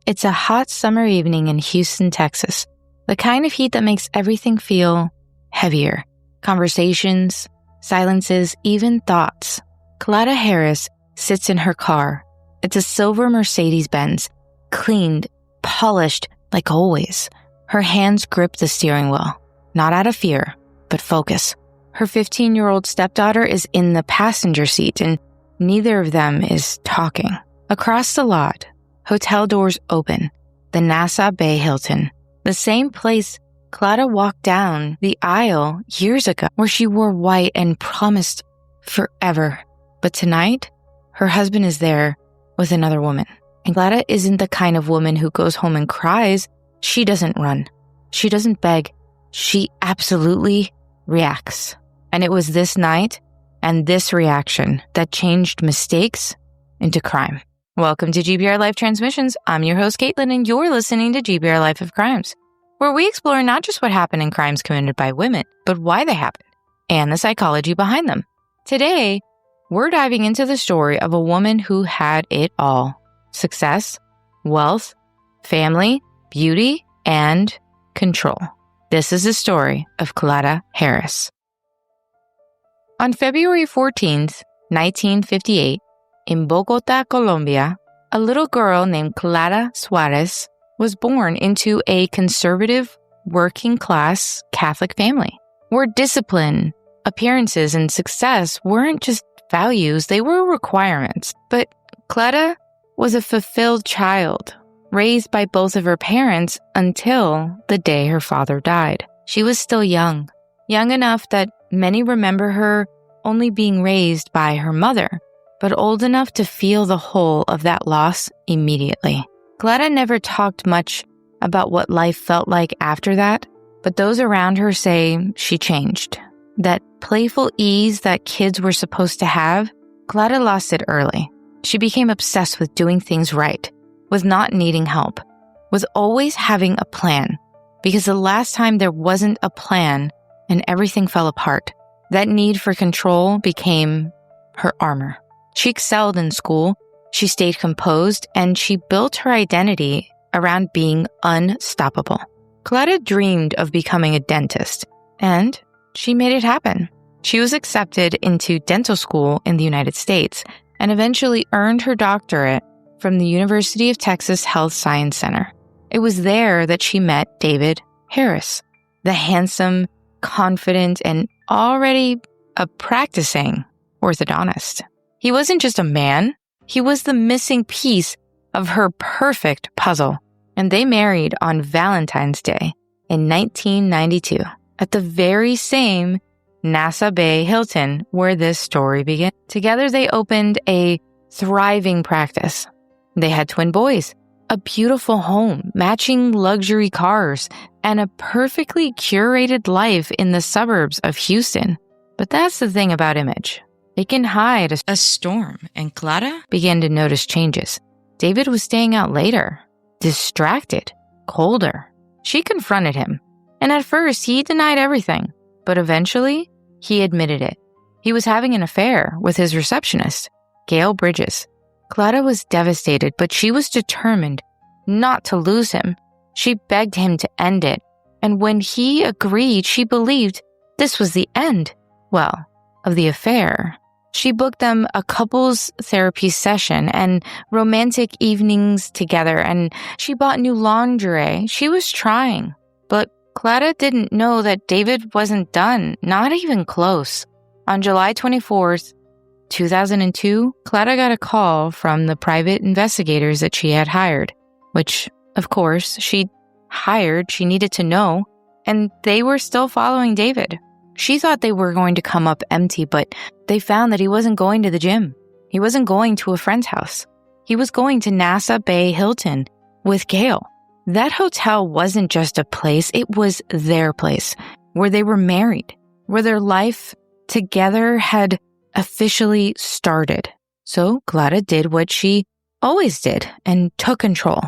It's a hot summer evening in Houston, Texas. The kind of heat that makes everything feel heavier. Conversations, silences, even thoughts. Clara Harris sits in her car. It's a silver Mercedes-Benz, cleaned, polished like always. Her hands grip the steering wheel, not out of fear, but focus. Her 15-year-old stepdaughter is in the passenger seat, and neither of them is talking. Across the lot, hotel doors open. The Nassau Bay Hilton, the same place Clara walked down the aisle years ago, where she wore white and promised forever. But tonight, her husband is there with another woman. And Clara isn't the kind of woman who goes home and cries. She doesn't run. She doesn't beg. She absolutely reacts. And it was this night and this reaction that changed mistakes into crime. Welcome to GBR Life Transmissions. I'm your host, Caitlin, and you're listening to GBR Life of Crimes, where we explore not just what happened in crimes committed by women, but why they happened and the psychology behind them. Today, we're diving into the story of a woman who had it all: success, wealth, family, beauty, and control. This is the story of Clara Harris. On February 14th, 1958, in Bogota, Colombia, a little girl named Clara Harris was born into a conservative, working-class Catholic family, where discipline, appearances, and success weren't just values, they were requirements. But Clara was a fulfilled child, raised by both of her parents until the day her father died. She was still young enough that many remember her only being raised by her mother, but old enough to feel the whole of that loss immediately. Clara never talked much about what life felt like after that, but those around her say she changed. That playful ease that kids were supposed to have, Clara lost it early. She became obsessed with doing things right, with not needing help, with always having a plan, because the last time there wasn't a plan and everything fell apart, that need for control became her armor. She excelled in school, she stayed composed, and she built her identity around being unstoppable. Clara dreamed of becoming a dentist, and she made it happen. She was accepted into dental school in the United States and eventually earned her doctorate from the University of Texas Health Science Center. It was there that she met David Harris, the handsome, confident, and already a practicing orthodontist. He wasn't just a man, he was the missing piece of her perfect puzzle. And they married on Valentine's Day in 1992 at the very same Nassau Bay Hilton where this story began. Together they opened a thriving practice. They had twin boys, a beautiful home, matching luxury cars, and a perfectly curated life in the suburbs of Houston. But that's the thing about image. It can hide a storm, and Clara began to notice changes. David was staying out later, distracted, colder. She confronted him, and at first he denied everything, but eventually he admitted it. He was having an affair with his receptionist, Gail Bridges. Clara was devastated, but she was determined not to lose him. She begged him to end it, and when he agreed, she believed this was the end, of the affair. She booked them a couples therapy session and romantic evenings together, and she bought new lingerie. She was trying, but Clara didn't know that David wasn't done, not even close. On July 24th, 2002, Clara got a call from the private investigators that she had hired, which, of course, she needed to know, and they were still following David. She thought they were going to come up empty, but they found that he wasn't going to the gym. He wasn't going to a friend's house. He was going to Nassau Bay Hilton with Gail. That hotel wasn't just a place, it was their place, where they were married, where their life together had officially started. So Clara did what she always did and took control.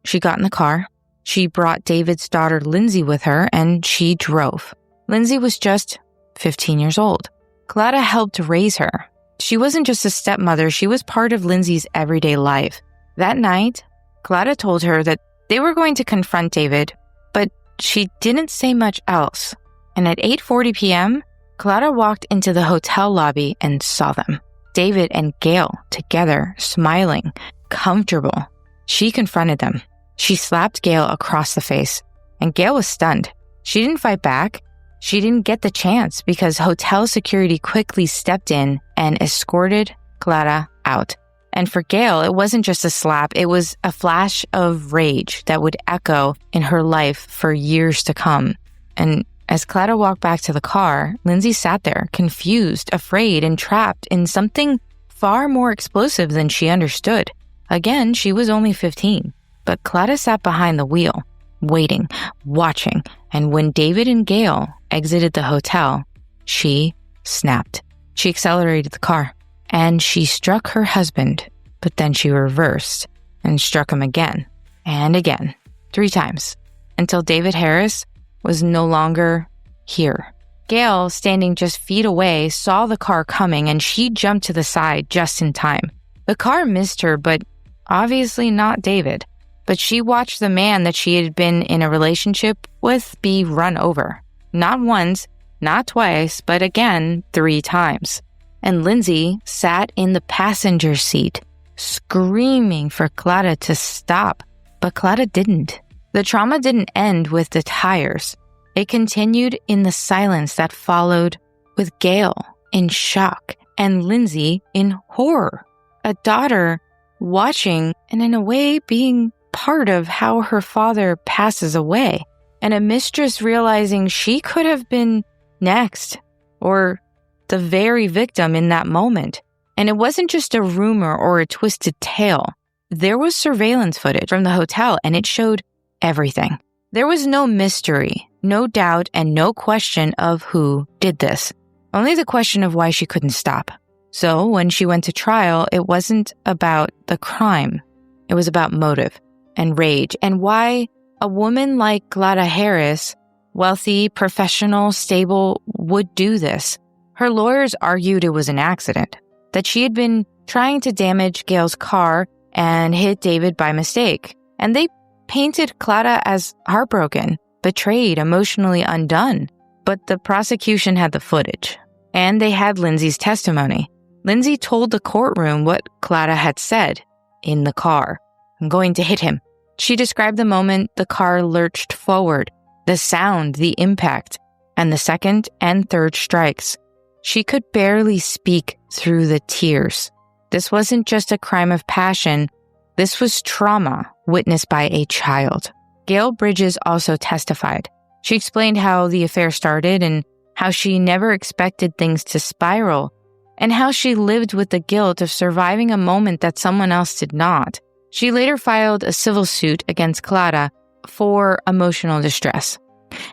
She got in the car. She brought David's daughter Lindsay with her, and she drove. Lindsay was just 15 years old. Clara helped raise her. She wasn't just a stepmother, she was part of Lindsay's everyday life. That night, Clara told her that they were going to confront David, but she didn't say much else. And at 8:40 p.m., Clara walked into the hotel lobby and saw them. David and Gail together, smiling, comfortable. She confronted them. She slapped Gail across the face, and Gail was stunned. She didn't fight back. She didn't get the chance because hotel security quickly stepped in and escorted Clara out. And for Gail, it wasn't just a slap, it was a flash of rage that would echo in her life for years to come. And as Clara walked back to the car, Lindsay sat there, confused, afraid, and trapped in something far more explosive than she understood. Again, she was only 15, but Clara sat behind the wheel, waiting, watching, and when David and Gail exited the hotel, she snapped. She accelerated the car, and she struck her husband, but then she reversed and struck him again and again, 3 times, until David Harris was no longer here. Gail, standing just feet away, saw the car coming, and she jumped to the side just in time. The car missed her, but obviously not David. But she watched the man that she had been in a relationship with be run over. Not once, not twice, but again, 3 times. And Lindsay sat in the passenger seat, screaming for Clara to stop. But Clara didn't. The trauma didn't end with the tires. It continued in the silence that followed, with Gail in shock and Lindsay in horror. A daughter watching and in a way being part of how her father passes away, and a mistress realizing she could have been next or the very victim in that moment. And it wasn't just a rumor or a twisted tale. There was surveillance footage from the hotel, and it showed everything. There was no mystery, no doubt, and no question of who did this. Only the question of why she couldn't stop. So when she went to trial, it wasn't about the crime. It was about motive and rage, and why a woman like Clara Harris, wealthy, professional, stable, would do this. Her lawyers argued it was an accident, that she had been trying to damage Gail's car and hit David by mistake. And they painted Clara as heartbroken, betrayed, emotionally undone. But the prosecution had the footage, and they had Lindsay's testimony. Lindsay told the courtroom what Clara had said in the car. "I'm going to hit him." She described the moment the car lurched forward, the sound, the impact, and the second and third strikes. She could barely speak through the tears. This wasn't just a crime of passion. This was trauma witnessed by a child. Gail Bridges also testified. She explained how the affair started and how she never expected things to spiral, and how she lived with the guilt of surviving a moment that someone else did not. She later filed a civil suit against Clara for emotional distress.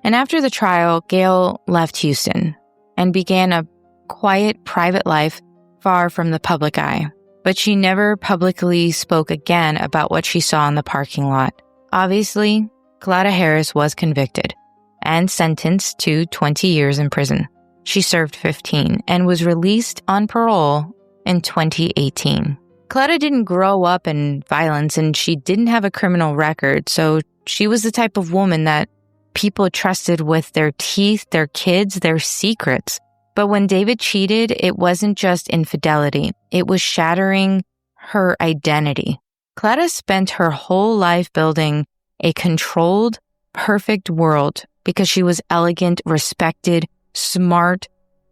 And after the trial, Gail left Houston and began a quiet, private life far from the public eye. But she never publicly spoke again about what she saw in the parking lot. Obviously, Clara Harris was convicted and sentenced to 20 years in prison. She served 15 and was released on parole in 2018. Clara didn't grow up in violence, and she didn't have a criminal record, so she was the type of woman that people trusted with their teeth, their kids, their secrets. But when David cheated, it wasn't just infidelity. It was shattering her identity. Clara spent her whole life building a controlled, perfect world because she was elegant, respected, smart.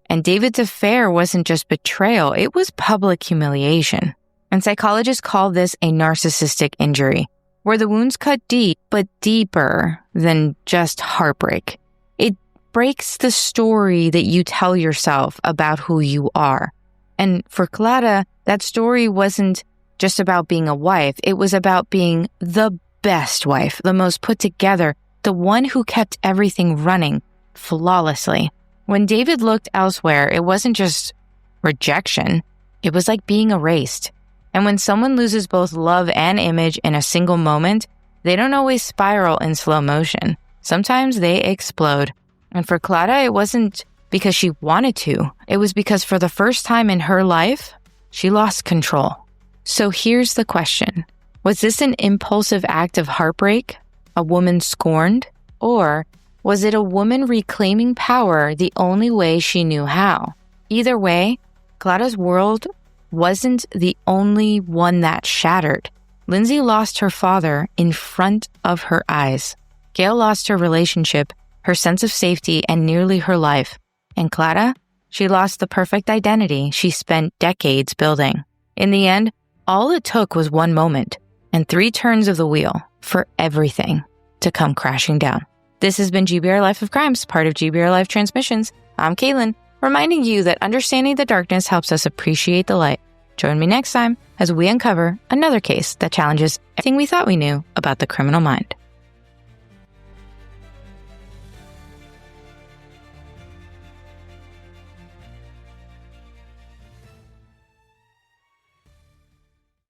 And David's affair wasn't just betrayal, it was public humiliation. And psychologists call this a narcissistic injury, where the wounds cut deep, but deeper than just heartbreak. It breaks the story that you tell yourself about who you are. And for Clara, that story wasn't just about being a wife. It was about being the best wife, the most put together, the one who kept everything running flawlessly. When David looked elsewhere, it wasn't just rejection. It was like being erased. And when someone loses both love and image in a single moment, they don't always spiral in slow motion. Sometimes they explode. And for Clara, it wasn't because she wanted to. It was because for the first time in her life, she lost control. So here's the question. Was this an impulsive act of heartbreak? A woman scorned? Or was it a woman reclaiming power the only way she knew how? Either way, Clara's world wasn't the only one that shattered. Lindsay lost her father in front of her eyes. Gail lost her relationship, her sense of safety, and nearly her life. And Clara, she lost the perfect identity she spent decades building. In the end, all it took was one moment and 3 turns of the wheel for everything to come crashing down. This has been GBRLIFE of Crimes, part of GBRLIFE Transmissions. I'm Caitlin, reminding you that understanding the darkness helps us appreciate the light. Join me next time as we uncover another case that challenges everything we thought we knew about the criminal mind.